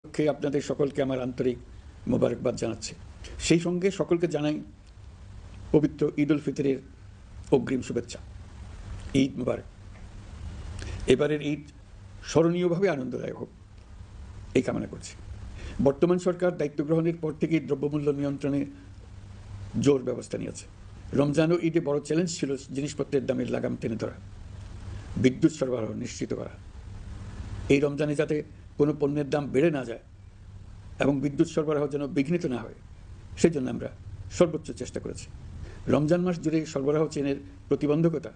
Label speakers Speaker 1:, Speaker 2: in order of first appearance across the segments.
Speaker 1: উপলক্ষে আপনাদের সকলকে আমার আন্তরিক মোবারকবাদ জানাচ্ছি। সেই সঙ্গে সকলকে জানাই পবিত্র ঈদ উল ফিতরের অগ্রিম শুভেচ্ছা। ঈদ মুবারক। এবারের ঈদ স্মরণীয়ভাবে আনন্দদায়ক হোক এই কামনা করছি। বর্তমান সরকার দায়িত্ব গ্রহণের পর থেকেই দ্রব্যমূল্য নিয়ন্ত্রণে জোর ব্যবস্থা নিয়েছে। রমজান ও ঈদে বড় চ্যালেঞ্জ ছিল জিনিসপত্রের দামের লাগাম টেনে ধরা, বিদ্যুৎ সরবরাহ নিশ্চিত করা। এই রমজানে যাতে কোনো পণ্যের দাম বেড়ে না যায় এবং বিদ্যুৎ সরবরাহ যেন বিঘ্নিত না হয়, সেই জন্য আমরা সর্বোচ্চ চেষ্টা করেছি। রমজান মাস জুড়ে সরবরাহ চেনের প্রতিবন্ধকতা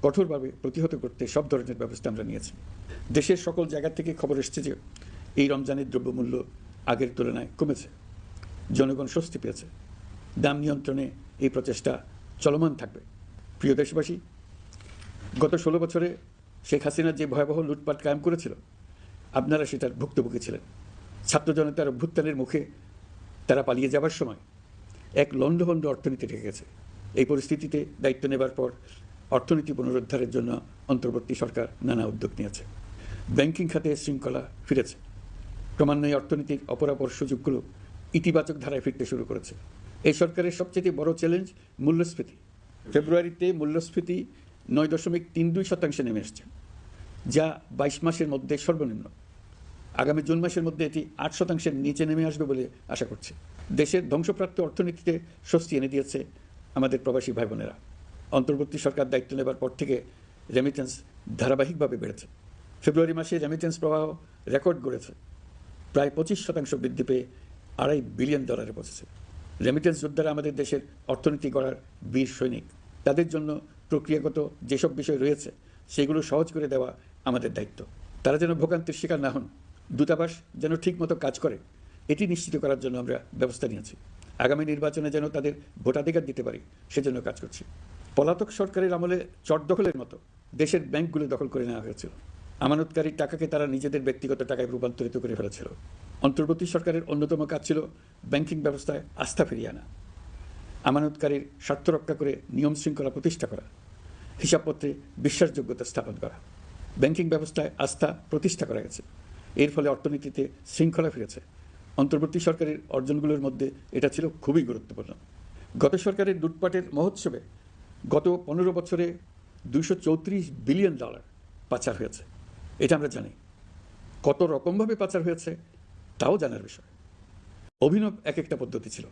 Speaker 1: কঠোরভাবে প্রতিহত করতে সব ধরনের ব্যবস্থা আমরা নিয়েছি। দেশের সকল জায়গা থেকে খবর এসছে যে এই রমজানের দ্রব্যমূল্য আগের তুলনায় কমেছে, জনগণ স্বস্তি পেয়েছে। দাম নিয়ন্ত্রণে এই প্রচেষ্টা চলমান থাকবে। প্রিয় দেশবাসী, গত 16 বছরে শেখ হাসিনা যে ভয়াবহ লুটপাট কায়েম করেছিল, আপনারা সেটার ভুক্তভোগী ছিলেন। ছাত্র জনতার অভ্যুত্থানের মুখে তারা পালিয়ে যাবার সময় এক লণ্ডভণ্ড অর্থনীতি রেখে গেছে। এই পরিস্থিতিতে দায়িত্ব নেবার পর অর্থনীতি পুনরুদ্ধারের জন্য অন্তর্বর্তী সরকার নানা উদ্যোগ নিয়েছে। ব্যাংকিং খাতে শৃঙ্খলা ফিরেছে। ক্রমান্বয়ে অর্থনীতির অপরাপর সুযোগগুলো ইতিবাচক ধারায় ফিরতে শুরু করেছে। এই সরকারের সবচেয়ে বড় চ্যালেঞ্জ মূল্যস্ফীতি। ফেব্রুয়ারিতে মূল্যস্ফীতি 9.32% নেমে এসছে, যা 22 মাসের মধ্যে সর্বনিম্ন। আগামী জুন মাসের মধ্যে এটি 8% নিচে নেমে আসবে বলে আশা করছে। দেশের ধ্বংসপ্রাপ্ত অর্থনীতিতে স্বস্তি এনে দিয়েছে আমাদের প্রবাসী ভাই বোনেরা। অন্তর্বর্তী সরকার দায়িত্ব নেবার পর থেকে রেমিটেন্স ধারাবাহিকভাবে বেড়েছে। ফেব্রুয়ারি মাসে রেমিটেন্স প্রবাহ রেকর্ড গড়েছে, প্রায় 25% বৃদ্ধি পেয়ে $2.5 বিলিয়ন পৌঁছেছে। রেমিটেন্স যোদ্ধারা আমাদের দেশের অর্থনীতি গড়ার বীর সৈনিক। তাদের জন্য প্রক্রিয়াগত যেসব বিষয় রয়েছে সেগুলো সহজ করে দেওয়া আমাদের দায়িত্ব। তারা যেন ভোগান্তির শিকার না হন, দূতাবাস যেন ঠিকমতো কাজ করে, এটি নিশ্চিত করার জন্য আমরা ব্যবস্থা নিয়েছি। আগামী নির্বাচনে যেন তাদের ভোটাধিকার দিতে পারি, সেজন্য কাজ করছি। পলাতক সরকারের আমলে চট দখলের মতো দেশের ব্যাংকগুলো দখল করে নেওয়া হয়েছিল। আমানতকারীর টাকাকে তারা নিজেদের ব্যক্তিগত টাকায় রূপান্তরিত করে ফেলেছিল। অন্তর্বর্তী সরকারের অন্যতম কাজ ছিল ব্যাংকিং ব্যবস্থায় আস্থা ফিরিয়ে আনা, আমানতকারীর স্বার্থ রক্ষা করে নিয়ম শৃঙ্খলা প্রতিষ্ঠা করা, হিসাবপত্রে বিশ্বাসযোগ্যতা স্থাপন করা। ব্যাংকিং ব্যবস্থায় আস্থা প্রতিষ্ঠা করা গেছে। এর ফলে অর্থনীতিতে শৃঙ্খলা ফিরেছে। অন্তর্বর্তী সরকারের অর্জনগুলোর মধ্যে এটা ছিল খুবই গুরুত্বপূর্ণ। গত সরকারের লুটপাটের মহোৎসবে গত 15 বছরে $234 বিলিয়ন পাচার হয়েছে। এটা আমরা জানি। কত রকমভাবে পাচার হয়েছে তাও জানার বিষয়। অভিনব এক একটা পদ্ধতি ছিল।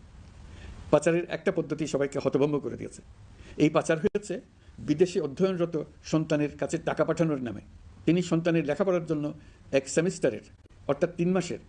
Speaker 1: পাচারের একটা পদ্ধতি সবাইকে হতভম্ব করে দিয়েছে। এই পাচার হয়েছে বিদেশে অধ্যয়নরত সন্তানের কাছে টাকা পাঠানোর নামে। তিনি সন্তানের লেখাপড়ার জন্য এক সেমিস্টারের অর্থাৎ 3 মাসের